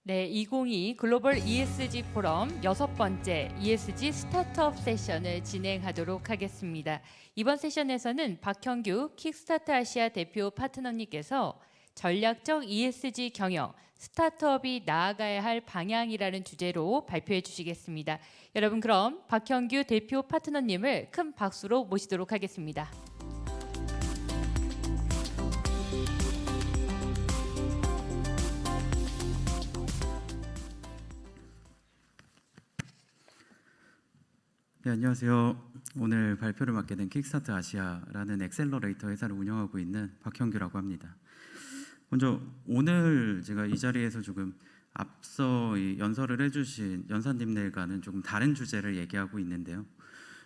네, 2022 글로벌 ESG 포럼 6번째 ESG 스타트업 세션을 진행하도록 하겠습니다. 이번 세션에서는 박형규 킥스타트 아시아 대표 파트너님께서 전략적 ESG 경영, 스타트업이 나아가야 할 방향이라는 주제로 발표해 주시겠습니다. 여러분, 그럼 박형규 대표 파트너님을 큰 박수로 모시도록 하겠습니다. 네, 안녕하세요. 오늘 발표를 맡게 된 킥스타트 아시아라는 엑셀러레이터 회사를 운영하고 있는 박형규라고 합니다. 먼저 오늘 제가 이 자리에서 조금 앞서 연설을 해주신 연사님들과는 조금 다른 주제를 얘기하고 있는데요.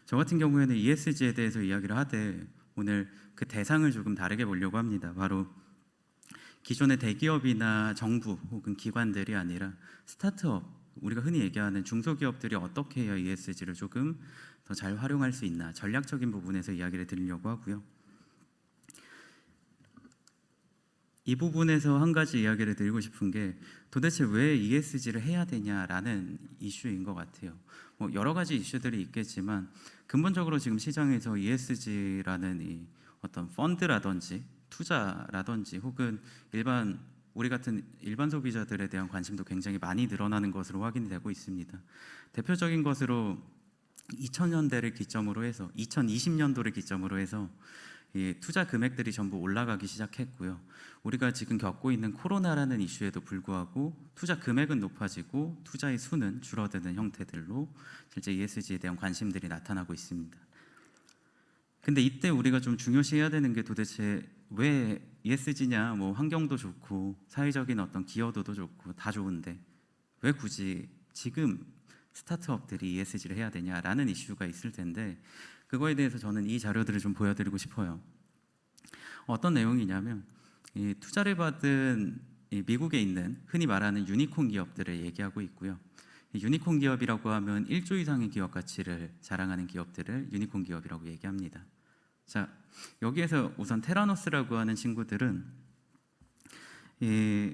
저 같은 경우에는 ESG에 대해서 이야기를 하되 오늘 그 대상을 조금 다르게 보려고 합니다. 바로 기존의 대기업이나 정부 혹은 기관들이 아니라 스타트업, 우리가 흔히 얘기하는 중소기업들이 어떻게 해야 ESG를 조금 더 잘 활용할 수 있나, 전략적인 부분에서 이야기를 드리려고 하고요. 이 부분에서 한 가지 이야기를 드리고 싶은 게 도대체 왜 ESG를 해야 되냐라는 이슈인 것 같아요. 여러 가지 이슈들이 있겠지만 근본적으로 지금 시장에서 ESG라는 이 어떤 펀드라든지 투자라든지 혹은 우리 같은 일반 소비자들에 대한 관심도 굉장히 많이 늘어나는 것으로 확인이 되고 있습니다. 대표적인 것으로 2000년대를 기점으로 해서 2020년도를 기점으로 해서 이 투자 금액들이 전부 올라가기 시작했고요. 우리가 지금 겪고 있는 코로나라는 이슈에도 불구하고 투자 금액은 높아지고 투자의 수는 줄어드는 형태들로 실제 ESG에 대한 관심들이 나타나고 있습니다. 근데 이때 우리가 좀 중요시해야 되는 게 도대체 왜 ESG냐, 환경도 좋고 사회적인 어떤 기여도도 좋고 다 좋은데 왜 굳이 지금 스타트업들이 ESG를 해야 되냐라는 이슈가 있을 텐데 그거에 대해서 저는 이 자료들을 좀 보여드리고 싶어요. 어떤 내용이냐면 이 투자를 받은 이 미국에 있는 흔히 말하는 유니콘 기업들을 얘기하고 있고요. 유니콘 기업이라고 하면 1조 이상의 기업 가치를 자랑하는 기업들을 유니콘 기업이라고 얘기합니다. 자, 여기에서 우선 테라노스라고 하는 친구들은 이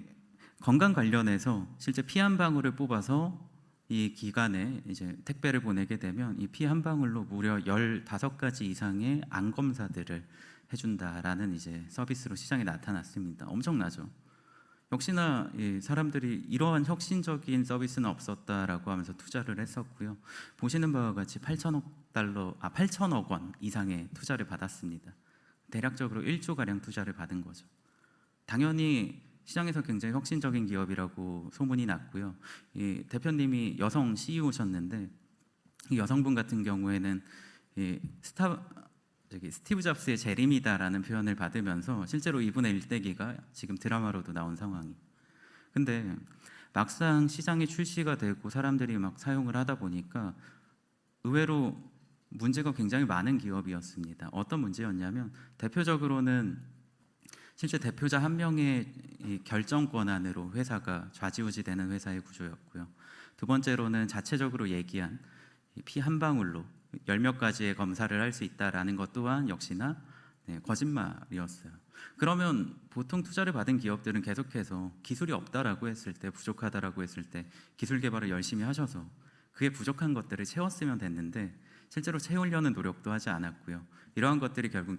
건강 관련해서 실제 피 한 방울을 뽑아서 이 기관에 이제 택배를 보내게 되면 이 피 한 방울로 무려 15가지 이상의 암 검사들을 해준다라는 이제 서비스로 시장에 나타났습니다. 엄청나죠? 역시나 이 사람들이 이러한 혁신적인 서비스는 없었다라고 하면서 투자를 했었고요. 보시는 바와 같이 8천억 원 이상의 투자를 받았습니다. 대략적으로 1조 가량 투자를 받은 거죠. 당연히 시장에서 굉장히 혁신적인 기업이라고 소문이 났고요. 이 대표님이 여성 CEO셨는데 이 여성분 같은 경우에는 스티브 잡스의 재림이다라는 표현을 받으면서 실제로 이분의 일대기가 지금 드라마로도 나온 상황이. 근데 막상 시장에 출시가 되고 사람들이 막 사용을 하다 보니까 의외로 문제가 굉장히 많은 기업이었습니다. 어떤 문제였냐면 대표적으로는 실제 대표자 한 명의 이 결정권 안으로 회사가 좌지우지되는 회사의 구조였고요. 두 번째로는 자체적으로 얘기한 피 한 방울로 10몇 가지의 검사를 할 수 있다라는 것 또한 역시나 거짓말이었어요. 그러면 보통 투자를 받은 기업들은 계속해서 기술이 없다라고 했을 때, 부족하다라고 했을 때 기술 개발을 열심히 하셔서 그게 부족한 것들을 채웠으면 됐는데 실제로 채우려는 노력도 하지 않았고요. 이러한 것들이 결국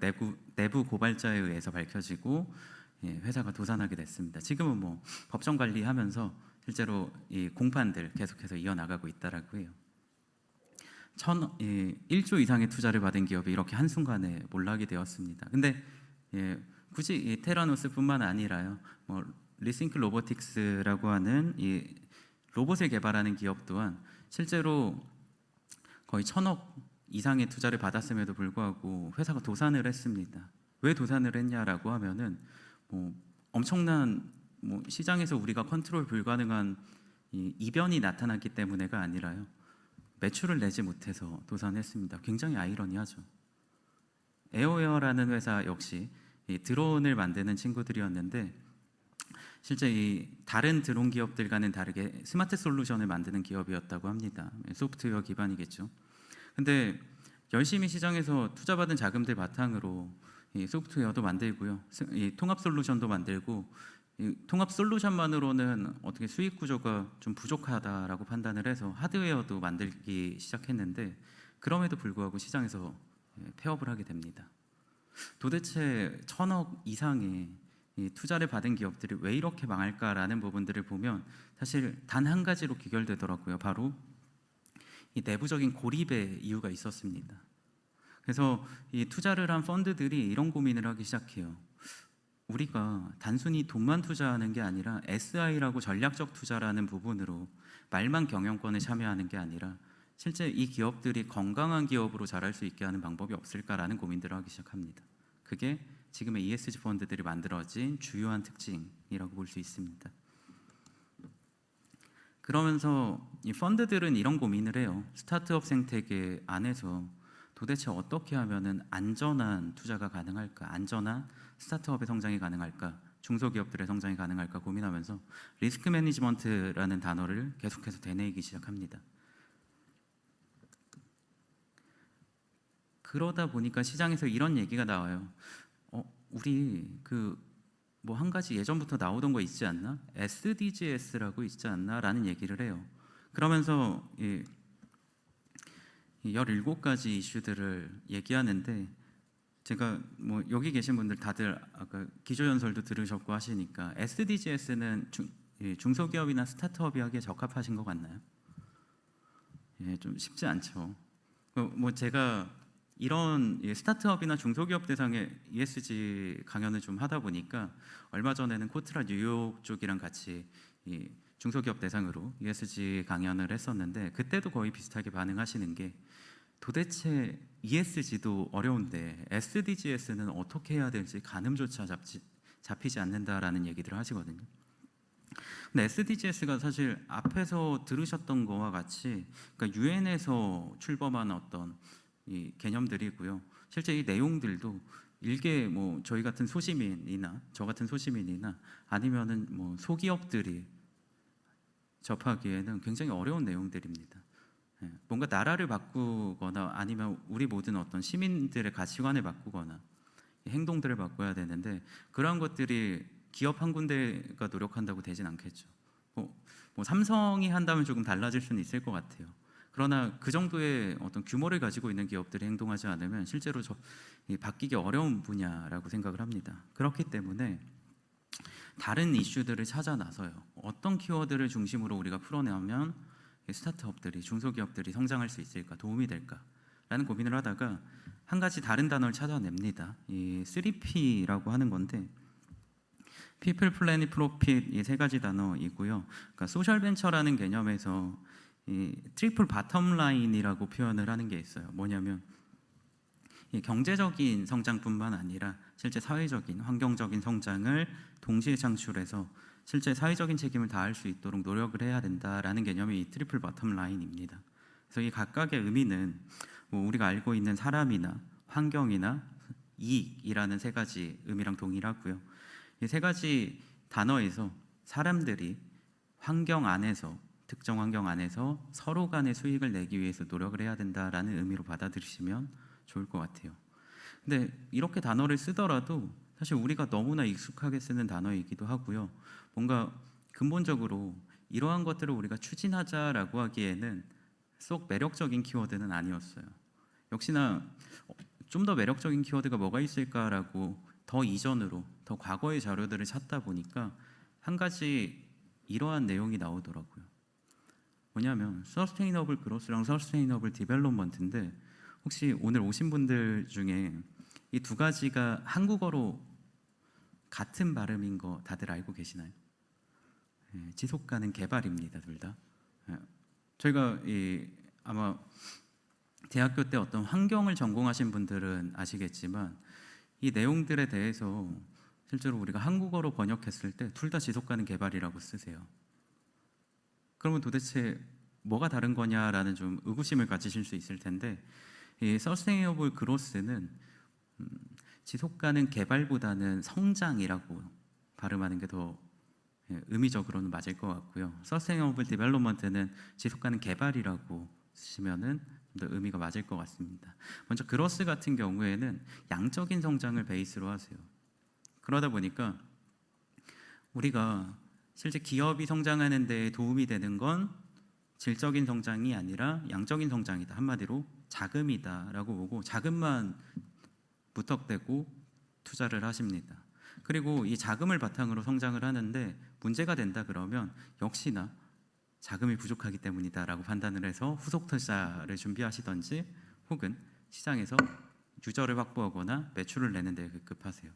내부 고발자에 의해서 밝혀지고 회사가 도산하게 됐습니다. 지금은 법정 관리하면서 실제로 이 공판들 계속해서 이어나가고 있다라고 해요. 1조 이상의 투자를 받은 기업이 이렇게 한순간에 몰락이 되었습니다. 근데 굳이 이 테라노스뿐만 아니라요, 리싱크 로보틱스라고 하는 이 로봇을 개발하는 기업 또한 실제로 거의 1,000억 이상의 투자를 받았음에도 불구하고 회사가 도산을 했습니다. 왜 도산을 했냐라고 하면은 엄청난 시장에서 우리가 컨트롤 불가능한 이변이 나타났기 때문에가 아니라요, 매출을 내지 못해서 도산했습니다. 굉장히 아이러니하죠. 에어웨어라는 회사 역시 이 드론을 만드는 친구들이었는데 실제 이 다른 드론 기업들과는 다르게 스마트 솔루션을 만드는 기업이었다고 합니다. 소프트웨어 기반이겠죠. 근데 열심히 시장에서 투자받은 자금들 바탕으로 이 소프트웨어도 만들고요, 이 통합 솔루션도 만들고 이 통합 솔루션만으로는 어떻게 수익 구조가 좀 부족하다라고 판단을 해서 하드웨어도 만들기 시작했는데 그럼에도 불구하고 시장에서 폐업을 하게 됩니다. 도대체 1,000억 이상의 이 투자를 받은 기업들이 왜 이렇게 망할까라는 부분들을 보면 사실 단 한 가지로 귀결되더라고요. 바로 이 내부적인 고립의 이유가 있었습니다. 그래서 이 투자를 한 펀드들이 이런 고민을 하기 시작해요. 우리가 단순히 돈만 투자하는 게 아니라 SI라고 전략적 투자라는 부분으로 말만 경영권에 참여하는 게 아니라 실제 이 기업들이 건강한 기업으로 자랄 수 있게 하는 방법이 없을까라는 고민들을 하기 시작합니다. 그게 지금의 ESG 펀드들이 만들어진 주요한 특징이라고 볼 수 있습니다. 그러면서 이 펀드들은 이런 고민을 해요. 스타트업 생태계 안에서 도대체 어떻게 하면은 안전한 투자가 가능할까? 안전한 스타트업의 성장이 가능할까? 중소기업들의 성장이 가능할까 고민하면서 리스크 매니지먼트라는 단어를 계속해서 되뇌이기 시작합니다. 그러다 보니까 시장에서 이런 얘기가 나와요. 우리 뭐 한 가지 예전부터 나오던 거 있지 않나? SDGs라고 있지 않나? 라는 얘기를 해요. 그러면서 17가지 이슈들을 얘기하는데 제가 뭐 여기 계신 분들 다들 아까 기조연설도 들으셨고 하시니까 SDGs는 중소기업이나 스타트업이 하기에 적합하신 것 같나요? 좀 쉽지 않죠. 뭐 제가 이런 스타트업이나 중소기업 대상의 ESG 강연을 좀 하다 보니까 얼마 전에는 코트라 뉴욕 쪽이랑 같이 이 중소기업 대상으로 ESG 강연을 했었는데 그때도 거의 비슷하게 반응하시는 게 도대체 ESG도 어려운데 SDGs는 어떻게 해야 될지 가늠조차 잡히지 않는다라는 얘기들을 하시거든요. 근데 SDGs가 사실 앞에서 들으셨던 거와 같이 그러니까 유엔에서 출범한 어떤 이 개념들이고요. 실제 이 내용들도 일개 뭐 저희 같은 소시민이나 저 같은 소시민이나 아니면은 뭐 소기업들이 접하기에는 굉장히 어려운 내용들입니다. 뭔가 나라를 바꾸거나 아니면 우리 모든 어떤 시민들의 가치관을 바꾸거나 행동들을 바꿔야 되는데 그러한 것들이 기업 한 군데가 노력한다고 되진 않겠죠. 뭐 삼성이 한다면 조금 달라질 수는 있을 것 같아요. 그러나 그 정도의 어떤 규모를 가지고 있는 기업들이 행동하지 않으면 실제로 바뀌기 어려운 분야라고 생각을 합니다. 그렇기 때문에 다른 이슈들을 찾아 나서요. 어떤 키워드를 중심으로 우리가 풀어내면 스타트업들이 중소기업들이 성장할 수 있을까, 도움이 될까라는 고민을 하다가 한 가지 다른 단어를 찾아냅니다. 이 3P라고 하는 건데 People, Planet, Profit 이 세 가지 단어이고요. 그러니까 소셜 벤처라는 개념에서 이 트리플 바텀 라인이라고 표현을 하는 게 있어요. 뭐냐면 이 경제적인 성장뿐만 아니라 실제 사회적인 환경적인 성장을 동시에 창출해서 실제 사회적인 책임을 다할 수 있도록 노력을 해야 된다라는 개념이 이 트리플 바텀 라인입니다. 그래서 이 각각의 의미는 뭐 우리가 알고 있는 사람이나 환경이나 이익이라는 세 가지 의미랑 동일하고요. 이 세 가지 단어에서 사람들이 환경 안에서 특정 환경 안에서 서로 간의 수익을 내기 위해서 노력을 해야 된다라는 의미로 받아들이시면 좋을 것 같아요. 근데 이렇게 단어를 쓰더라도 사실 우리가 너무나 익숙하게 쓰는 단어이기도 하고요. 뭔가 근본적으로 이러한 것들을 우리가 추진하자라고 하기에는 쏙 매력적인 키워드는 아니었어요. 역시나 좀 더 매력적인 키워드가 뭐가 있을까라고 더 이전으로 더 과거의 자료들을 찾다 보니까 한 가지 이러한 내용이 나오더라고요. 뭐냐면 서스테이너블 그로스랑 서스테이너블 디벨롭먼트인데 혹시 오늘 오신 분들 중에 이 두 가지가 한국어로 같은 발음인 거 다들 알고 계시나요? 지속가능 개발입니다, 둘 다. 저희가 아마 대학교 때 어떤 환경을 전공하신 분들은 아시겠지만 이 내용들에 대해서 실제로 우리가 한국어로 번역했을 때 둘 다 지속가능 개발이라고 쓰세요. 그러면 도대체 뭐가 다른 거냐라는 좀 의구심을 가지실 수 있을 텐데 이 서스테이너블 그로스는 지속가능 개발보다는 성장이라고 발음하는 게 더 의미적으로는 맞을 것 같고요. 서스테이너블 디벨롭먼트는 지속가능 개발이라고 쓰시면은 좀 더 의미가 맞을 것 같습니다. 먼저 그로스 같은 경우에는 양적인 성장을 베이스로 하세요. 그러다 보니까 우리가 실제 기업이 성장하는 데 도움이 되는 건 질적인 성장이 아니라 양적인 성장이다. 한마디로 자금이다라고 보고 자금만 무턱대고 투자를 하십니다. 그리고 이 자금을 바탕으로 성장을 하는데 문제가 된다 그러면 역시나 자금이 부족하기 때문이다라고 판단을 해서 후속 투자를 준비하시던지 혹은 시장에서 유저를 확보하거나 매출을 내는 데 급급하세요.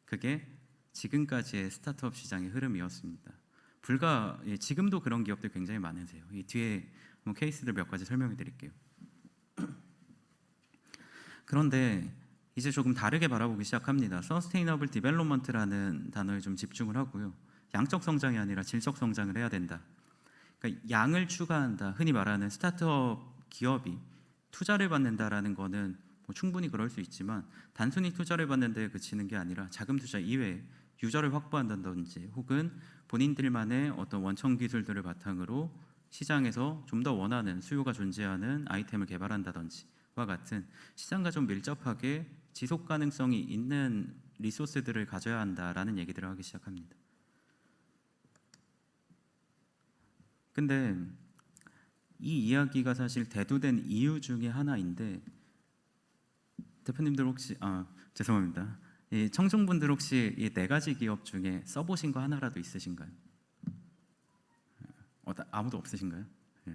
그게 지금까지의 스타트업 시장의 흐름이었습니다. 지금도 그런 기업들 굉장히 많으세요. 이 뒤에 한번 케이스들 몇 가지 설명해 드릴게요. 그런데 이제 조금 다르게 바라보기 시작합니다. 서스테이너블 디벨롭먼트라는 단어에 좀 집중을 하고요. 양적 성장이 아니라 질적 성장을 해야 된다. 그러니까 양을 추가한다. 흔히 말하는 스타트업 기업이 투자를 받는다라는 거는 뭐 충분히 그럴 수 있지만 단순히 투자를 받는 데 그치는 게 아니라 자금 투자 이외에 유저를 확보한다든지 혹은 본인들만의 어떤 원천 기술들을 바탕으로 시장에서 좀 더 원하는 수요가 존재하는 아이템을 개발한다든지와 같은 시장과 좀 밀접하게 지속 가능성이 있는 리소스들을 가져야 한다라는 얘기들을 하기 시작합니다. 근데 이 이야기가 사실 대두된 이유 중에 하나인데 대표님들 혹시 죄송합니다. 이 청중분들 혹시 이 네 가지 기업 중에 써보신 거 하나라도 있으신가요? 아무도 없으신가요? 예.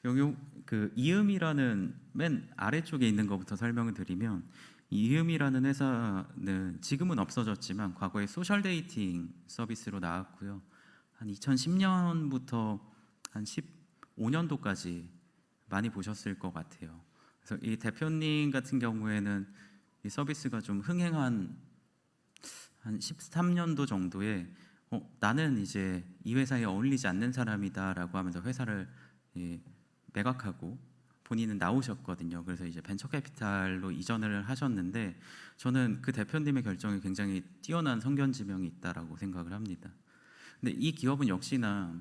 여기 그 이음이라는 맨 아래쪽에 있는 것부터 설명을 드리면 이음이라는 회사는 지금은 없어졌지만 과거에 소셜 데이팅 서비스로 나왔고요. 한 2010년부터 한 15년도까지 많이 보셨을 것 같아요. 그래서 이 대표님 같은 경우에는 이 서비스가 좀 흥행한 한 13년도 정도에 나는 이제 이 회사에 어울리지 않는 사람이다라고 하면서 회사를 매각하고 본인은 나오셨거든요. 그래서 이제 벤처캐피탈로 이전을 하셨는데 저는 그 대표님의 결정이 굉장히 뛰어난 성견지명이 있다라고 생각을 합니다. 근데 이 기업은 역시나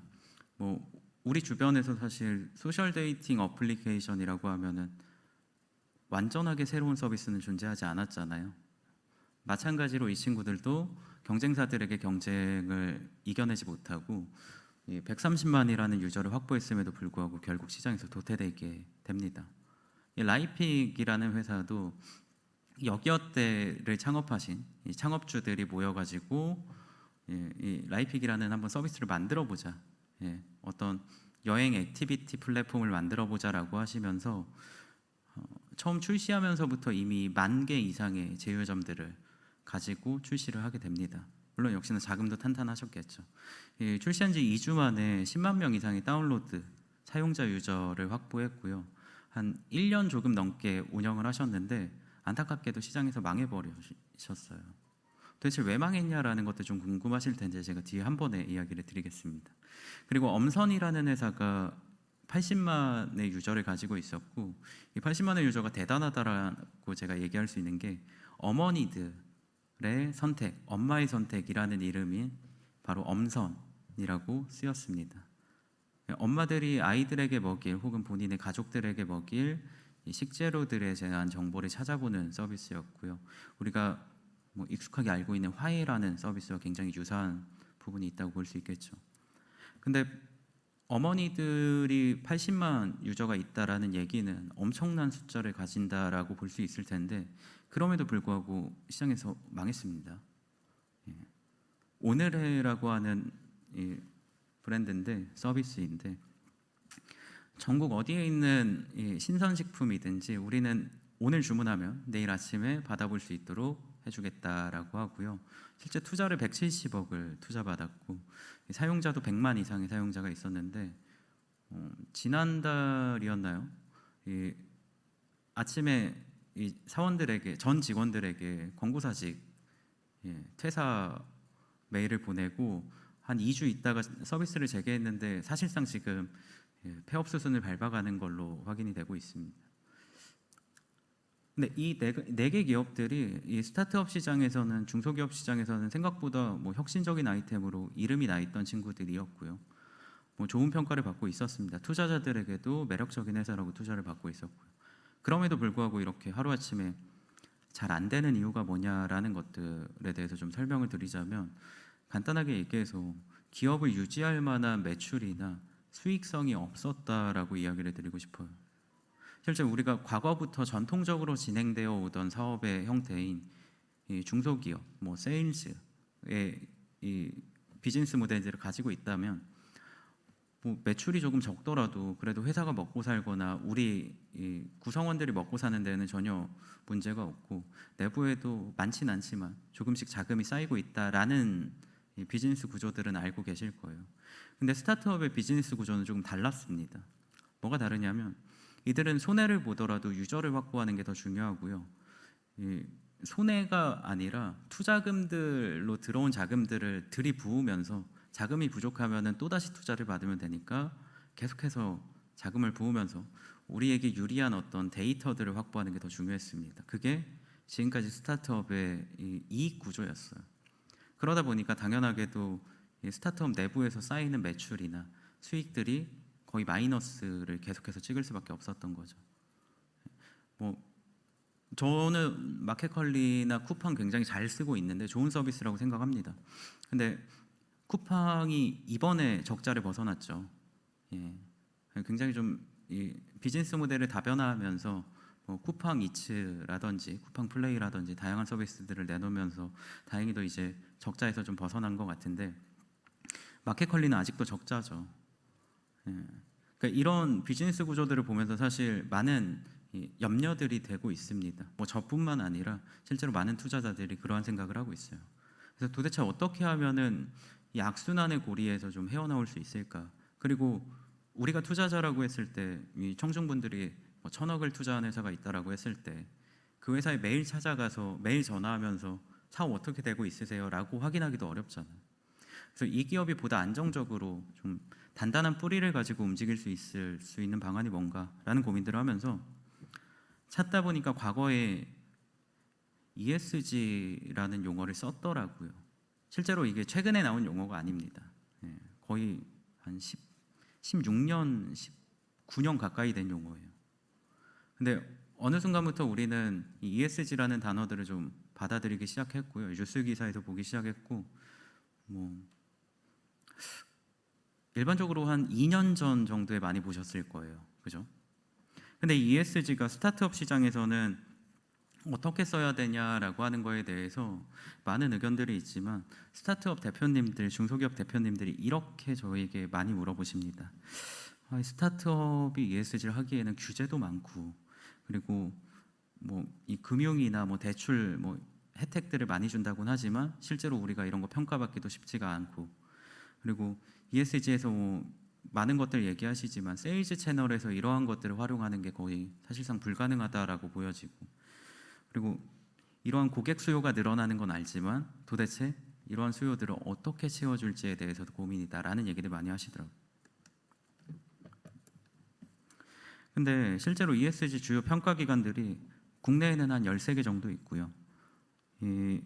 뭐 우리 주변에서 사실 소셜 데이팅 어플리케이션이라고 하면은 완전하게 새로운 서비스는 존재하지 않았잖아요. 마찬가지로 이 친구들도 경쟁사들에게 경쟁을 이겨내지 못하고 130만이라는 유저를 확보했음에도 불구하고 결국 시장에서 도태되게 됩니다. 이 라이픽이라는 회사도 여기어때를 창업하신 이 창업주들이 모여가지고 이 라이픽이라는 한번 서비스를 만들어보자, 어떤 여행 액티비티 플랫폼을 만들어보자라고 하시면서 처음 출시하면서부터 이미 10,000개 이상의 제휴점들을 가지고 출시를 하게 됩니다. 물론 역시나 자금도 탄탄하셨겠죠. 출시한 지 2주 만에 10만 명 이상의 다운로드 사용자 유저를 확보했고요. 한 1년 조금 넘게 운영을 하셨는데 안타깝게도 시장에서 망해버리셨어요. 도대체 왜 망했냐라는 것도 좀 궁금하실 텐데 제가 뒤에 한 번에 이야기를 드리겠습니다. 그리고 엄선이라는 회사가 80만의 유저를 가지고 있었고 이 80만의 유저가 대단하다라고 제가 얘기할 수 있는 게 어머니들의 선택, 엄마의 선택이라는 이름이 바로 엄선이라고 쓰였습니다. 엄마들이 아이들에게 먹일 혹은 본인의 가족들에게 먹일 이 식재료들에 대한 정보를 찾아보는 서비스였고요. 우리가 뭐 익숙하게 알고 있는 화해라는 서비스와 굉장히 유사한 부분이 있다고 볼 수 있겠죠. 근데 어머니들이 80만 유저가 있다라는 얘기는 엄청난 숫자를 가진다라고 볼 수 있을 텐데 그럼에도 불구하고 시장에서 망했습니다. 오늘해라고 하는 이 브랜드인데 서비스인데 전국 어디에 있는 이 신선식품이든지 우리는 오늘 주문하면 내일 아침에 받아볼 수 있도록 해주겠다라고 하고요. 실제 투자를 170억을 투자받았고 사용자도 100만 이상의 사용자가 있었는데 지난달이었나요? 아침에 이 사원들에게 전 직원들에게 권고사직 퇴사 메일을 보내고 한 2주 있다가 서비스를 재개했는데 사실상 지금 폐업 수순을 밟아가는 걸로 확인이 되고 있습니다. 근데 이 네 개 기업들이 이 스타트업 시장에서는 중소기업 시장에서는 생각보다 뭐 혁신적인 아이템으로 이름이 나 있던 친구들이었고요. 뭐 좋은 평가를 받고 있었습니다. 투자자들에게도 매력적인 회사라고 투자를 받고 있었고요. 그럼에도 불구하고 이렇게 하루아침에 잘 안 되는 이유가 뭐냐라는 것들에 대해서 좀 설명을 드리자면 간단하게 얘기해서 기업을 유지할 만한 매출이나 수익성이 없었다라고 이야기를 드리고 싶어요. 실제 우리가 과거부터 전통적으로 진행되어 오던 사업의 형태인 이 중소기업, 뭐 세일즈의 이 비즈니스 모델들을 가지고 있다면 뭐 매출이 조금 적더라도 그래도 회사가 먹고 살거나 우리 이 구성원들이 먹고 사는 데는 전혀 문제가 없고 내부에도 많진 않지만 조금씩 자금이 쌓이고 있다라는 이 비즈니스 구조들은 알고 계실 거예요. 근데 스타트업의 비즈니스 구조는 조금 달랐습니다. 뭐가 다르냐면 이들은 손해를 보더라도 유저를 확보하는 게 더 중요하고요. 이 손해가 아니라 투자금들로 들어온 자금들을 들이부으면서 자금이 부족하면은 또다시 투자를 받으면 되니까 계속해서 자금을 부으면서 우리에게 유리한 어떤 데이터들을 확보하는 게 더 중요했습니다. 그게 지금까지 스타트업의 이 이익 구조였어요. 그러다 보니까 당연하게도 이 스타트업 내부에서 쌓이는 매출이나 수익들이 거의 마이너스를 계속해서 찍을 수밖에 없었던 거죠. 뭐 저는 마켓컬리나 쿠팡 굉장히 잘 쓰고 있는데 좋은 서비스라고 생각합니다. 근데 쿠팡이 이번에 적자를 벗어났죠. 예, 굉장히 좀 이 비즈니스 모델을 다변화하면서 뭐 쿠팡 이츠라든지 쿠팡 플레이라든지 다양한 서비스들을 내놓으면서 다행히도 이제 적자에서 좀 벗어난 것 같은데 마켓컬리는 아직도 적자죠. 예, 그러니까 이런 비즈니스 구조들을 보면서 사실 많은 이 염려들이 되고 있습니다. 뭐 저뿐만 아니라 실제로 많은 투자자들이 그러한 생각을 하고 있어요. 그래서 도대체 어떻게 하면은 이 악순환의 고리에서 좀 헤어나올 수 있을까? 그리고 우리가 투자자라고 했을 때 이 청중분들이 뭐 1,000억을 투자한 회사가 있다라고 했을 때 그 회사에 매일 찾아가서 매일 전화하면서 사업 어떻게 되고 있으세요?라고 확인하기도 어렵잖아요. 그래서 이 기업이 보다 안정적으로 좀 단단한 뿌리를 가지고 움직일 수 있을 수 있는 방안이 뭔가라는 고민들을 하면서 찾다 보니까 과거에 ESG라는 용어를 썼더라고요. 실제로 이게 최근에 나온 용어가 아닙니다. 예, 거의 한 16년, 19년 가까이 된 용어예요. 근데 어느 순간부터 우리는 이 ESG라는 단어들을 좀 받아들이기 시작했고요. 뉴스 기사에서 보기 시작했고, 뭐 일반적으로 한 2년 전 정도에 많이 보셨을 거예요. 그죠? 근데 ESG가 스타트업 시장에서는 어떻게 써야 되냐라고 하는 거에 대해서 많은 의견들이 있지만 스타트업 대표님들, 중소기업 대표님들이 이렇게 저에게 많이 물어보십니다. 스타트업이 ESG를 하기에는 규제도 많고 그리고 뭐 이 금융이나 뭐 대출 뭐 혜택들을 많이 준다고는 하지만 실제로 우리가 이런 거 평가받기도 쉽지가 않고 그리고 ESG에서 뭐 많은 것들 얘기하시지만 세일즈 채널에서 이러한 것들을 활용하는 게 거의 사실상 불가능하다라고 보여지고 그리고 이러한 고객 수요가 늘어나는 건 알지만 도대체 이러한 수요들을 어떻게 채워줄지에 대해서도 고민이다라는 얘기를 많이 하시더라고요. 근데 실제로 ESG 주요 평가 기관들이 국내에는 한 13개 정도 있고요. 이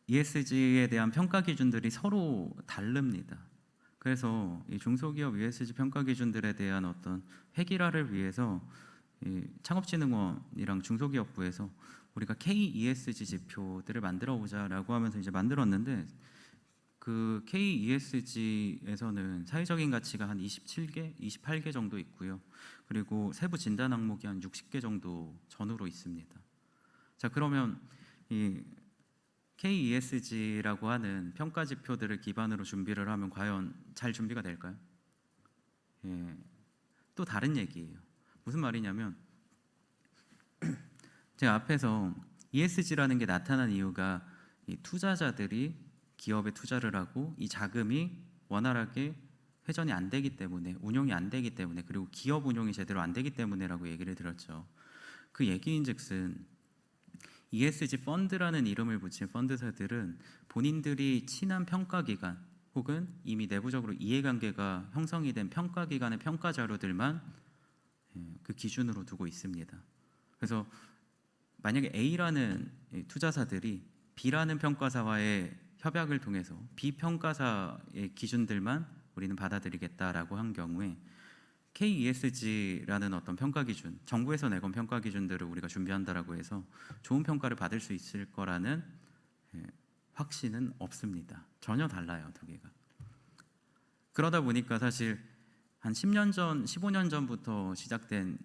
ESG에 대한 평가 기준들이 서로 다릅니다. 그래서 이 중소기업 ESG 평가 기준들에 대한 어떤 획일화를 위해서 이 창업진흥원이랑 중소기업부에서 우리가 KESG 지표들을 만들어 보자라고 하면서 이제 만들었는데 그 KESG에서는 사회적인 가치가 한 27개, 28개 정도 있고요. 그리고 세부 진단 항목이 한 60개 정도 전후로 있습니다. 자, 그러면 이 KESG라고 하는 평가 지표들을 기반으로 준비를 하면 과연 잘 준비가 될까요? 예, 또 다른 얘기예요. 무슨 말이냐면 제가 앞에서 ESG라는 게 나타난 이유가 이 투자자들이 기업에 투자를 하고 이 자금이 원활하게 회전이 안 되기 때문에 운용이 안 되기 때문에 그리고 기업 운용이 제대로 안 되기 때문에라고 얘기를 드렸죠. 그 얘기인즉슨 ESG 펀드라는 이름을 붙인 펀드사들은 본인들이 친한 평가기관 혹은 이미 내부적으로 이해관계가 형성이 된 평가기관의 평가 자료들만 그 기준으로 두고 있습니다. 그래서 만약에 A라는 투자사들이 B라는 평가사와의 협약을 통해서 B 평가사의 기준들만 우리는 받아들이겠다라고 한 경우에 KESG라는 어떤 평가 기준, 정부에서 내건 평가 기준들을 우리가 준비한다라고 해서 좋은 평가를 받을 수 있을 거라는 확신은 없습니다. 전혀 달라요, 두 개가. 그러다 보니까 사실 한 10년 전, 15년 전부터 시작된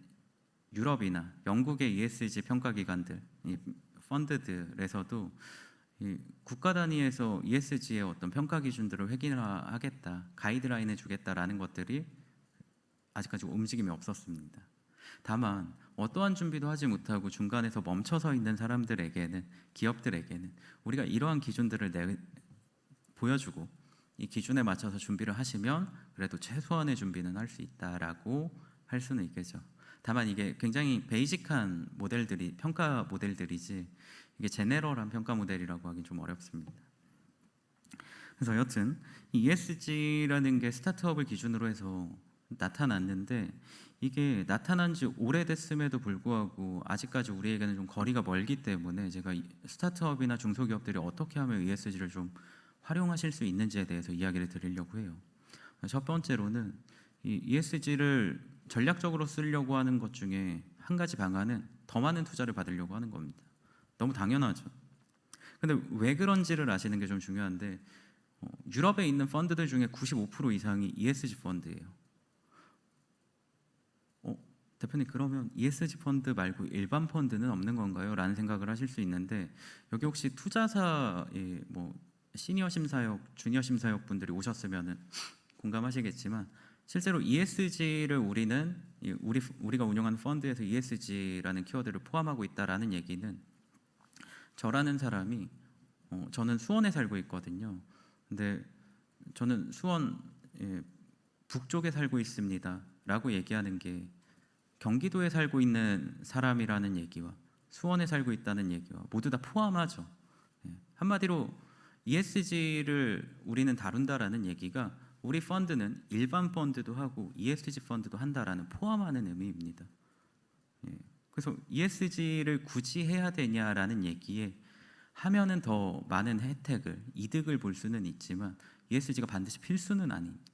유럽이나 영국의 ESG 평가 기관들, 이 펀드들에서도 이 국가 단위에서 ESG의 어떤 평가 기준들을 획일화하겠다, 가이드라인을 주겠다라는 것들이 아직까지 움직임이 없었습니다. 다만 어떠한 준비도 하지 못하고 중간에서 멈춰서 있는 사람들에게는, 기업들에게는 우리가 이러한 기준들을 보여주고 이 기준에 맞춰서 준비를 하시면 그래도 최소한의 준비는 할 수 있다라고 할 수는 있겠죠. 다만 이게 굉장히 베이직한 모델들이, 평가 모델들이지 이게 제네럴한 평가 모델이라고 하긴 좀 어렵습니다. 그래서 여튼 이 ESG라는 게 스타트업을 기준으로 해서 나타났는데, 이게 나타난 지 오래됐음에도 불구하고 아직까지 우리에게는 좀 거리가 멀기 때문에 제가 스타트업이나 중소기업들이 어떻게 하면 ESG를 좀 활용하실 수 있는지에 대해서 이야기를 드리려고 해요. 첫 번째로는 이 ESG를 전략적으로 쓰려고 하는 것 중에 한 가지 방안은 더 많은 투자를 받으려고 하는 겁니다. 너무 당연하죠. 근데 왜 그런지를 아시는 게 좀 중요한데, 유럽에 있는 펀드들 중에 95% 이상이 ESG 펀드예요. 대표님, 그러면 ESG 펀드 말고 일반 펀드는 없는 건가요? 라는 생각을 하실 수 있는데, 여기 혹시 투자사의 시니어 심사역, 주니어 심사역 분들이 오셨으면 공감하시겠지만, 실제로 ESG를 우리가 운영하는 펀드에서 ESG라는 키워드를 포함하고 있다라는 얘기는, 저라는 사람이 저는 수원에 살고 있거든요. 근데 저는 수원 북쪽에 살고 있습니다라고 얘기하는 게 경기도에 살고 있는 사람이라는 얘기와 수원에 살고 있다는 얘기와 모두 다 포함하죠. 한마디로 ESG를 우리는 다룬다라는 얘기가 우리 펀드는 일반 펀드도 하고 ESG 펀드도 한다라는 포함하는 의미입니다. 그래서 ESG를 굳이 해야 되냐라는 얘기에 하면은 더 많은 혜택을, 이득을 볼 수는 있지만 ESG가 반드시 필수는 아닙니다.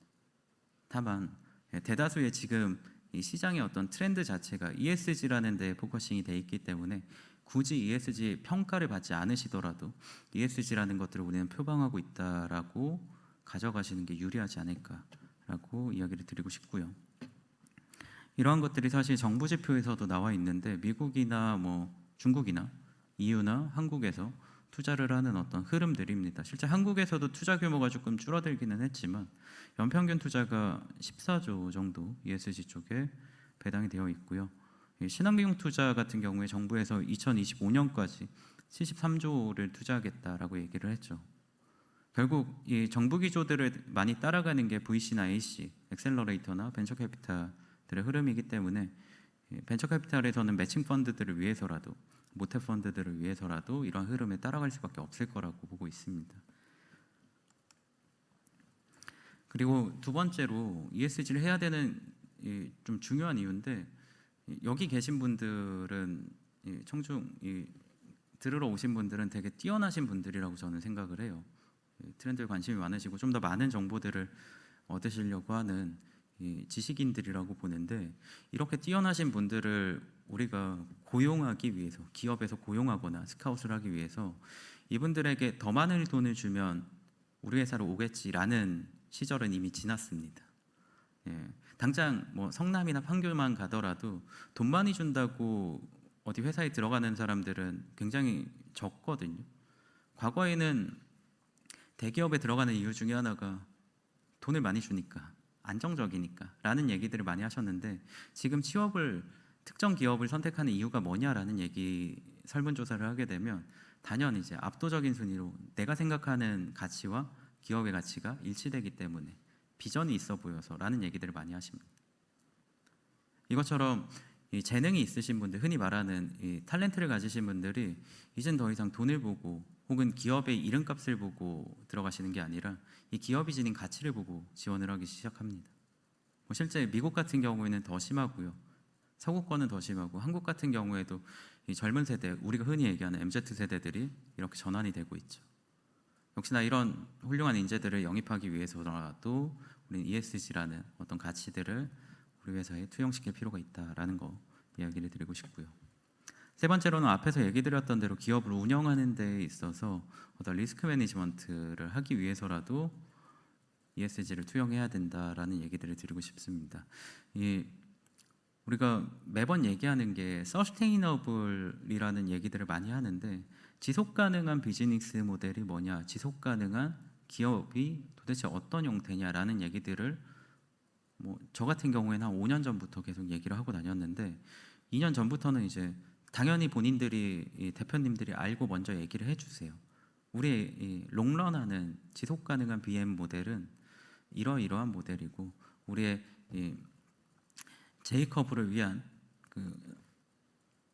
다만 대다수의 지금 이 시장의 어떤 트렌드 자체가 ESG라는 데에 포커싱이 돼 있기 때문에 굳이 ESG 평가를 받지 않으시더라도 ESG라는 것들을 우리는 표방하고 있다라고 가져가시는 게 유리하지 않을까라고 이야기를 드리고 싶고요. 이러한 것들이 사실 정부 지표에서도 나와 있는데, 미국이나 중국이나 EU나 한국에서 투자를 하는 어떤 흐름들입니다. 실제 한국에서도 투자 규모가 조금 줄어들기는 했지만 연평균 투자가 14조 정도 ESG 쪽에 배당이 되어 있고요. 신한기용 투자 같은 경우에 정부에서 2025년까지 73조를 투자하겠다라고 얘기를 했죠. 결국 이 정부 기조들을 많이 따라가는 게 VC나 AC, 엑셀러레이터나 벤처 캐피탈들의 흐름이기 때문에 벤처 캐피탈에서는 매칭 펀드들을 위해서라도, 모태 펀드들을 위해서라도 이런 흐름에 따라갈 수밖에 없을 거라고 보고 있습니다. 그리고 두 번째로 ESG를 해야 되는 좀 중요한 이유인데, 여기 계신 분들은 들으러 오신 분들은 되게 뛰어나신 분들이라고 저는 생각을 해요. 트렌드에 관심이 많으시고 좀 더 많은 정보들을 얻으시려고 하는 지식인들이라고 보는데, 이렇게 뛰어나신 분들을 우리가 고용하기 위해서, 기업에서 고용하거나 스카웃을 하기 위해서 이분들에게 더 많은 돈을 주면 우리 회사로 오겠지라는 시절은 이미 지났습니다. 당장 성남이나 판교만 가더라도 돈 많이 준다고 어디 회사에 들어가는 사람들은 굉장히 적거든요. 과거에는 대기업에 들어가는 이유 중에 하나가 돈을 많이 주니까, 안정적이니까 라는 얘기들을 많이 하셨는데, 지금 특정 기업을 선택하는 이유가 뭐냐라는 얘기 설문조사를 하게 되면 단연 이제 압도적인 순위로 내가 생각하는 가치와 기업의 가치가 일치되기 때문에, 비전이 있어 보여서라는 얘기들을 많이 하십니다. 이것처럼 이 재능이 있으신 분들, 흔히 말하는 이 탤런트를 가지신 분들이 이젠 더 이상 돈을 보고 혹은 기업의 이름값을 보고 들어가시는 게 아니라 이 기업이 지닌 가치를 보고 지원을 하기 시작합니다. 실제 미국 같은 경우에는 더 심하고요. 서구권은 더 심하고, 한국 같은 경우에도 이 젊은 세대, 우리가 흔히 얘기하는 MZ세대들이 이렇게 전환이 되고 있죠. 역시나 이런 훌륭한 인재들을 영입하기 위해서라도 우리는 ESG라는 어떤 가치들을 우리 회사에 투영시킬 필요가 있다라는 거 이야기를 드리고 싶고요. 세 번째로는 앞에서 얘기 드렸던 대로 기업을 운영하는 데 있어서 어떤 리스크 매니지먼트를 하기 위해서라도 ESG를 투영해야 된다라는 얘기들을 드리고 싶습니다. 우리가 매번 얘기하는 게 서스테이너블이라는 얘기들을 많이 하는데, 지속 가능한 비즈니스 모델이 뭐냐, 지속 가능한 기업이 도대체 어떤 형태냐라는 얘기들을 저 같은 경우에는 한 5년 전부터 계속 얘기를 하고 다녔는데, 2년 전부터는 이제 당연히 본인들이, 이 대표님들이 알고 먼저 얘기를 해주세요. 우리 이 롱런하는 지속 가능한 BM 모델은 이러이러한 모델이고, 우리의 이 제이커브를 위한 그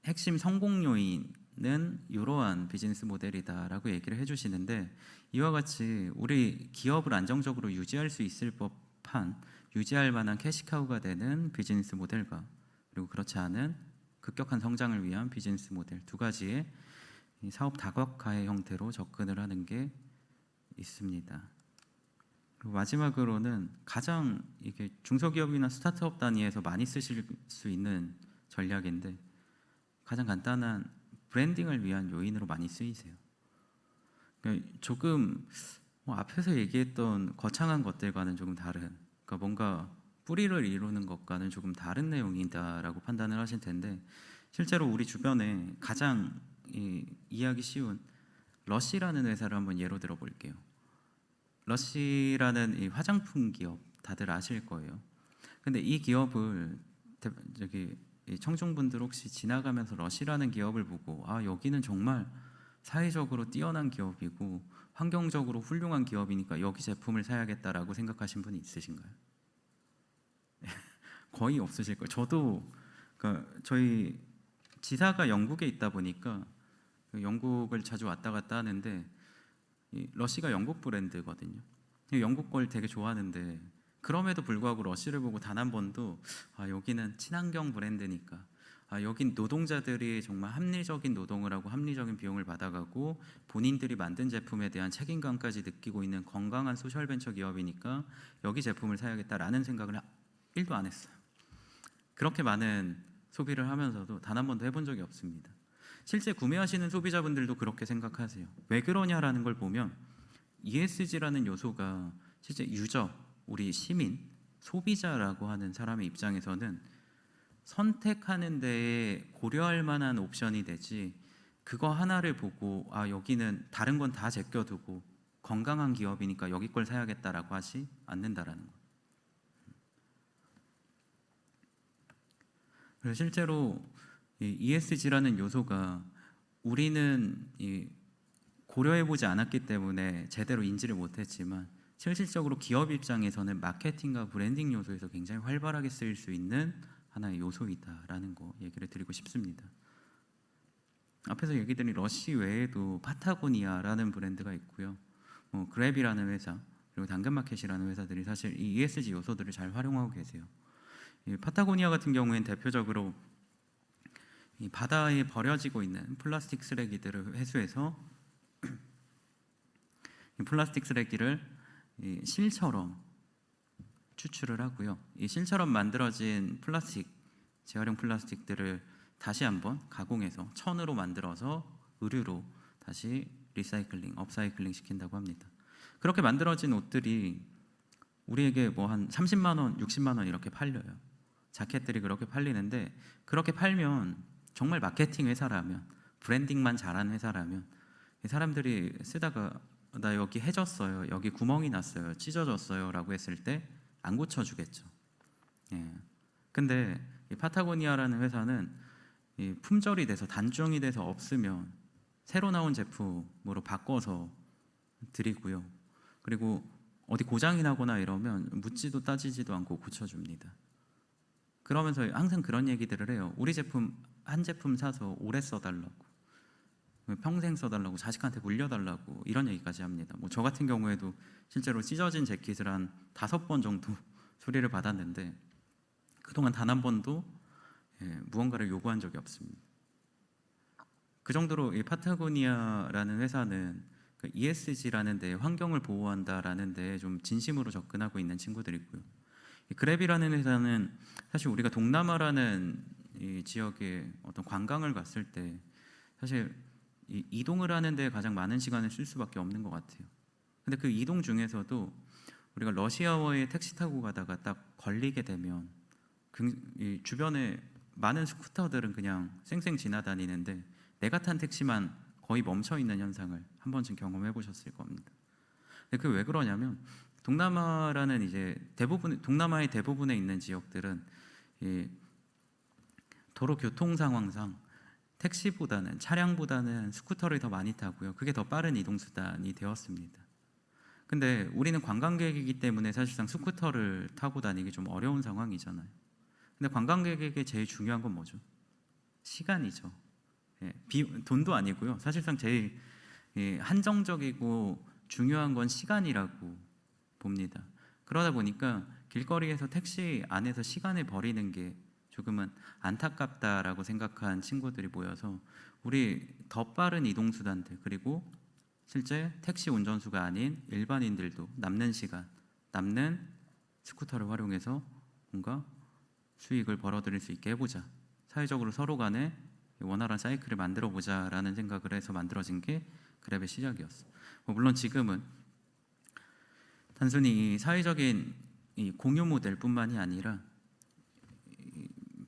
핵심 성공 요인은 이러한 비즈니스 모델이다라고 얘기를 해주시는데, 이와 같이 우리 기업을 안정적으로 유지할 수 있을 법한, 유지할 만한 캐시카우가 되는 비즈니스 모델과, 그리고 그렇지 않은 급격한 성장을 위한 비즈니스 모델, 두 가지의 사업 다각화의 형태로 접근을 하는 게 있습니다. 그리고 마지막으로는 가장 이게 중소기업이나 스타트업 단위에서 많이 쓰실 수 있는 전략인데, 가장 간단한 브랜딩을 위한 요인으로 많이 쓰이세요. 그러니까 조금 앞에서 얘기했던 거창한 것들과는 조금 다른, 그러니까 뭔가 뿌리를 이루는 것과는 조금 다른 내용이다라고 판단을 하실 텐데, 실제로 우리 주변에 가장 이해하기 쉬운 러쉬라는 회사를 한번 예로 들어 볼게요. 러쉬라는 이 화장품 기업 다들 아실 거예요. 근데 이 기업을 이 청중분들 혹시 지나가면서 러쉬라는 기업을 보고, 아, 여기는 정말 사회적으로 뛰어난 기업이고 환경적으로 훌륭한 기업이니까 여기 제품을 사야겠다라고 생각하신 분이 있으신가요? 거의 없으실 거예요. 저도 저희 지사가 영국에 있다 보니까 영국을 자주 왔다 갔다 하는데, 이 러쉬가 영국 브랜드거든요. 영국 걸 되게 좋아하는데, 그럼에도 불구하고 러쉬를 보고 단 한 번도 여기는 친환경 브랜드니까, 여긴 노동자들이 정말 합리적인 노동을 하고 합리적인 비용을 받아가고 본인들이 만든 제품에 대한 책임감까지 느끼고 있는 건강한 소셜 벤처 기업이니까 여기 제품을 사야겠다라는 생각을 1도 안 했어요. 그렇게 많은 소비를 하면서도 단 한 번도 해본 적이 없습니다. 실제 구매하시는 소비자분들도 그렇게 생각하세요. 왜 그러냐라는 걸 보면, ESG라는 요소가 실제 유저, 우리 시민, 소비자라고 하는 사람의 입장에서는 선택하는 데에 고려할 만한 옵션이 되지, 그거 하나를 보고 여기는 다른 건 다 제껴두고 건강한 기업이니까 여기 걸 사야겠다라고 하지 않는다라는 거. 그래서 실제로 이 ESG라는 요소가 우리는 고려해보지 않았기 때문에 제대로 인지를 못했지만, 실질적으로 기업 입장에서는 마케팅과 브랜딩 요소에서 굉장히 활발하게 쓰일 수 있는 하나의 요소이다라는 거 얘기를 드리고 싶습니다. 앞에서 얘기 드린 러쉬 외에도 파타고니아라는 브랜드가 있고요, 그랩이라는 회사, 그리고 당근마켓이라는 회사들이 사실 이 ESG 요소들을 잘 활용하고 계세요. 이 파타고니아 같은 경우에는 대표적으로 이 바다에 버려지고 있는 플라스틱 쓰레기들을 회수해서 이 플라스틱 쓰레기를 이 실처럼 추출을 하고요, 이 실처럼 만들어진 플라스틱, 재활용 플라스틱들을 다시 한번 가공해서 천으로 만들어서 의류로 다시 리사이클링, 업사이클링 시킨다고 합니다. 그렇게 만들어진 옷들이 우리에게 한 30만 원, 60만 원 이렇게 팔려요. 자켓들이 그렇게 팔리는데, 그렇게 팔면 정말 마케팅 회사라면, 브랜딩만 잘하는 회사라면, 사람들이 쓰다가 나 여기 해졌어요, 여기 구멍이 났어요, 찢어졌어요 라고 했을 때 안 고쳐주겠죠. 근데 이 파타고니아라는 회사는 이 품절이 돼서 단종이 돼서 없으면 새로 나온 제품으로 바꿔서 드리고요, 그리고 어디 고장이 나거나 이러면 묻지도 따지지도 않고 고쳐줍니다. 그러면서 항상 그런 얘기들을 해요. 우리 제품 한 제품 사서 오래 써달라고, 평생 써달라고, 자식한테 물려달라고, 이런 얘기까지 합니다. 저 같은 경우에도 실제로 찢어진 재킷을 한 5번 정도 소리를 받았는데, 그동안 단 한 번도 무언가를 요구한 적이 없습니다. 그 정도로 이 파타고니아라는 회사는 ESG라는 데, 환경을 보호한다라는 데 좀 진심으로 접근하고 있는 친구들이고요, 이 그랩이라는 회사는 사실 우리가 동남아라는 이 지역에 어떤 관광을 갔을 때 사실 이동을 하는데 가장 많은 시간을 쓸 수밖에 없는 것 같아요. 근데 그 이동 중에서도 우리가 러시아워에 택시 타고 가다가 딱 걸리게 되면 이 주변에 많은 스쿠터들은 그냥 쌩쌩 지나다니는데 내가 탄 택시만 거의 멈춰 있는 현상을 한 번쯤 경험해 보셨을 겁니다. 근데 그게 왜 그러냐면 동남아라는 이제 동남아의 대부분에 있는 지역들은 이 도로 교통 상황상 택시보다는 차량보다는 스쿠터를 더 많이 타고요. 그게 더 빠른 이동 수단이 되었습니다. 근데 우리는 관광객이기 때문에 사실상 스쿠터를 타고 다니기 좀 어려운 상황이잖아요. 근데 관광객에게 제일 중요한 건 뭐죠? 시간이죠. 예, 돈도 아니고요. 사실상 제일 한정적이고 중요한 건 시간이라고 봅니다. 그러다 보니까 길거리에서 택시 안에서 시간을 버리는 게 조금은 안타깝다라고 생각한 친구들이 모여서 우리 더 빠른 이동 수단들 그리고 실제 택시 운전수가 아닌 일반인들도 남는 시간, 남는 스쿠터를 활용해서 뭔가 수익을 벌어들일 수 있게 해보자. 사회적으로 서로 간에 원활한 사이클을 만들어 보자라는 생각을 해서 만들어진 게 그랩의 시작이었어요. 물론 지금은 단순히 이 사회적인 이 공유 모델뿐만이 아니라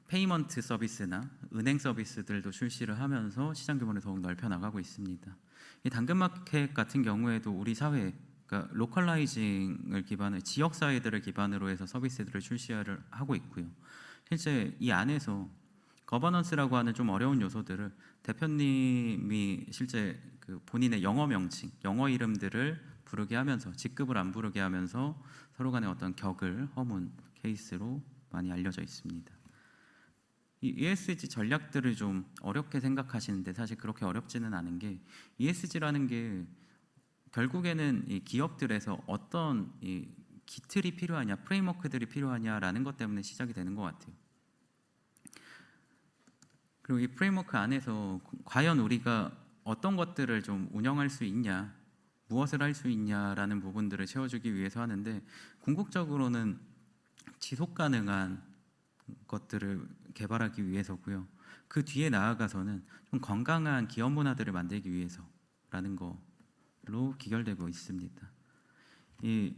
페이먼트 서비스나 은행 서비스들도 출시를 하면서 시장 규모를 더욱 넓혀 나가고 있습니다. 이 당근마켓 같은 경우에도 우리 사회, 그러니까 로컬라이징을 기반으로 지역 사회들을 기반으로 해서 서비스들을 출시를 하고 있고요. 실제 이 안에서 거버넌스라고 하는 좀 어려운 요소들을 대표님이 실제 그 본인의 영어 명칭, 영어 이름들을 부르게 하면서 직급을 안 부르게 하면서 서로 간의 어떤 격을 허문 케이스로 많이 알려져 있습니다. 이 ESG 전략들을 좀 어렵게 생각하시는데 사실 그렇게 어렵지는 않은 게 ESG라는 게 결국에는 이 기업들에서 어떤 이 기틀이 필요하냐, 프레임워크들이 필요하냐라는 것 때문에 시작이 되는 것 같아요. 그리고 이 프레임워크 안에서 과연 우리가 어떤 것들을 좀 운영할 수 있냐, 무엇을 할 수 있냐라는 부분들을 채워주기 위해서 하는데 궁극적으로는 지속 가능한 것들을 개발하기 위해서고요. 그 뒤에 나아가서는 좀 건강한 기업 문화들을 만들기 위해서라는 걸로 기결되고 있습니다. 이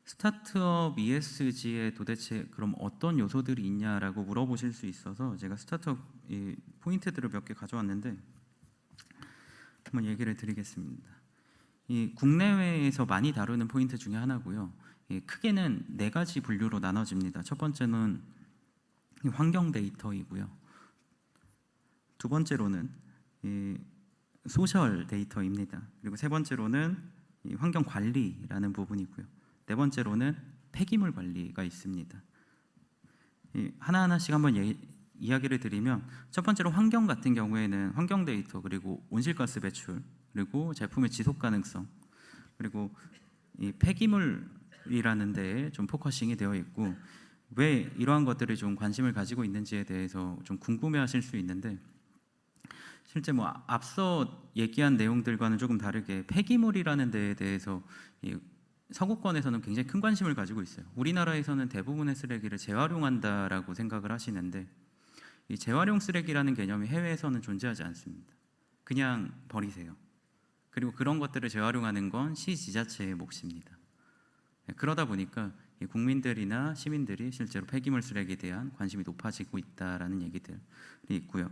스타트업 ESG에 도대체 그럼 어떤 요소들이 있냐라고 물어보실 수 있어서 제가 스타트업 포인트들을 몇 개 가져왔는데 한번 얘기를 드리겠습니다. 이 국내외에서 많이 다루는 포인트 중에 하나고요. 크게는 4가지 분류로 나눠집니다. 첫 번째는 환경 데이터이고요. 두 번째로는 소셜 데이터입니다. 그리고 세 번째로는 환경 관리라는 부분이고요. 네 번째로는 폐기물 관리가 있습니다. 하나하나씩 한번 이야기를 드리면 첫 번째로 환경 같은 경우에는 환경 데이터 그리고 온실가스 배출 그리고 제품의 지속 가능성 그리고 이 폐기물이라는 데에 좀 포커싱이 되어 있고 왜 이러한 것들을 좀 관심을 가지고 있는지에 대해서 좀 궁금해하실 수 있는데 실제 뭐 앞서 얘기한 내용들과는 조금 다르게 폐기물이라는 데에 대해서 서구권에서는 굉장히 큰 관심을 가지고 있어요. 우리나라에서는 대부분의 쓰레기를 재활용한다라고 생각을 하시는데 이 재활용 쓰레기라는 개념이 해외에서는 존재하지 않습니다. 그냥 버리세요. 그리고 그런 것들을 재활용하는 건 시 지자체의 몫입니다. 그러다 보니까 국민들이나 시민들이 실제로 폐기물 쓰레기에 대한 관심이 높아지고 있다라는 얘기들이 있고요.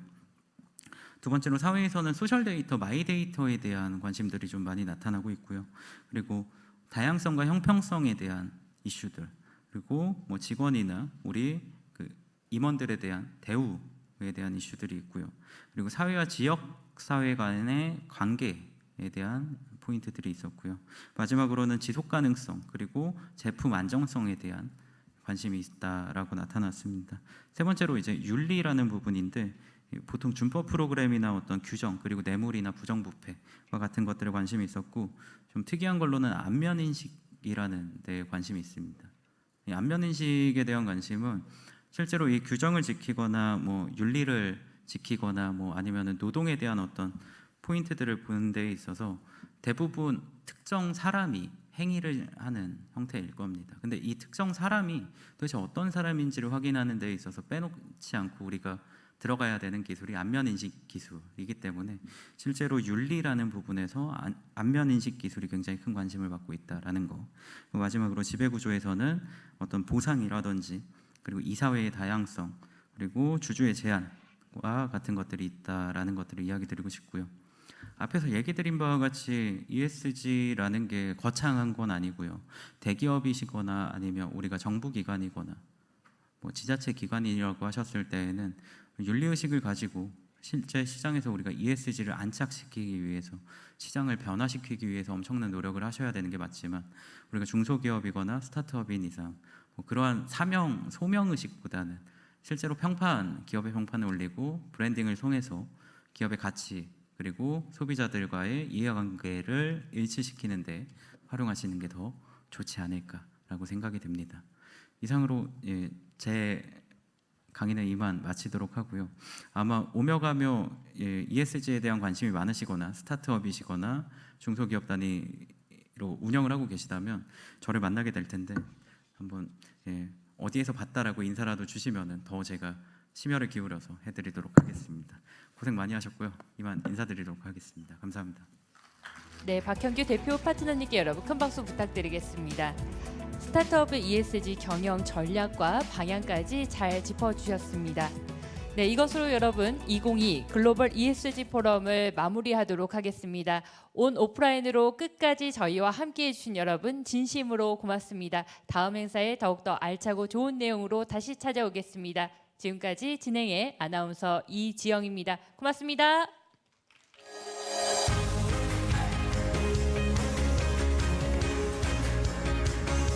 두 번째로 사회에서는 소셜 데이터, 마이 데이터에 대한 관심들이 좀 많이 나타나고 있고요. 그리고 다양성과 형평성에 대한 이슈들, 그리고 뭐 직원이나 우리 그 임원들에 대한 대우에 대한 이슈들이 있고요. 그리고 사회와 지역 사회 간의 관계에 대한 포인트들이 있었고요. 마지막으로는 지속 가능성 그리고 제품 안정성에 대한 관심이 있다라고 나타났습니다. 세 번째로 이제 윤리라는 부분인데 보통 준법 프로그램이나 어떤 규정 그리고 뇌물이나 부정부패와 같은 것들에 관심이 있었고 좀 특이한 걸로는 안면 인식이라는 데에 관심이 있습니다. 이 안면 인식에 대한 관심은 실제로 이 규정을 지키거나 뭐 윤리를 지키거나 뭐 아니면은 노동에 대한 어떤 포인트들을 보는 데 있어서 대부분 특정 사람이 행위를 하는 형태일 겁니다. 근데 이 특정 사람이 도대체 어떤 사람인지를 확인하는 데 있어서 빼놓지 않고 우리가 들어가야 되는 기술이 안면 인식 기술이기 때문에 실제로 윤리라는 부분에서 안면 인식 기술이 굉장히 큰 관심을 받고 있다라는 거. 마지막으로 지배구조에서는 어떤 보상이라든지 그리고 이사회의 다양성 그리고 주주의 제한과 같은 것들이 있다라는 것들을 이야기 드리고 싶고요. 앞에서 얘기 드린 바와 같이 ESG라는 게 거창한 건 아니고요. 대기업이시거나 아니면 우리가 정부기관이거나 뭐 지자체 기관이라고 하셨을 때에는 윤리의식을 가지고 실제 시장에서 우리가 ESG를 안착시키기 위해서 시장을 변화시키기 위해서 엄청난 노력을 하셔야 되는 게 맞지만 우리가 중소기업이거나 스타트업인 이상 뭐 그러한 사명, 소명의식보다는 실제로 평판, 기업의 평판을 올리고 브랜딩을 통해서 기업의 가치 그리고 소비자들과의 이해관계를 일치시키는 데 활용하시는 게 더 좋지 않을까라고 생각이 됩니다. 이상으로 제 강의는 이만 마치도록 하고요. 아마 오며 가며 ESG에 대한 관심이 많으시거나 스타트업이시거나 중소기업 단위로 운영을 하고 계시다면 저를 만나게 될 텐데 한번 어디에서 봤다라고 인사라도 주시면은 더 제가 심혈을 기울여서 해드리도록 하겠습니다. 고생 많이 하셨고요. 이만 인사드리도록 하겠습니다. 감사합니다. 네, 박형규 대표 파트너님께 여러분 큰 박수 부탁드리겠습니다. 스타트업의 ESG 경영 전략과 방향까지 잘 짚어주셨습니다. 네, 이것으로 여러분 2022 글로벌 ESG 포럼을 마무리하도록 하겠습니다. 온 오프라인으로 끝까지 저희와 함께해 주신 여러분 진심으로 고맙습니다. 다음 행사에 더욱더 알차고 좋은 내용으로 다시 찾아오겠습니다. 지금까지 진행의 아나운서 이지영입니다. 고맙습니다.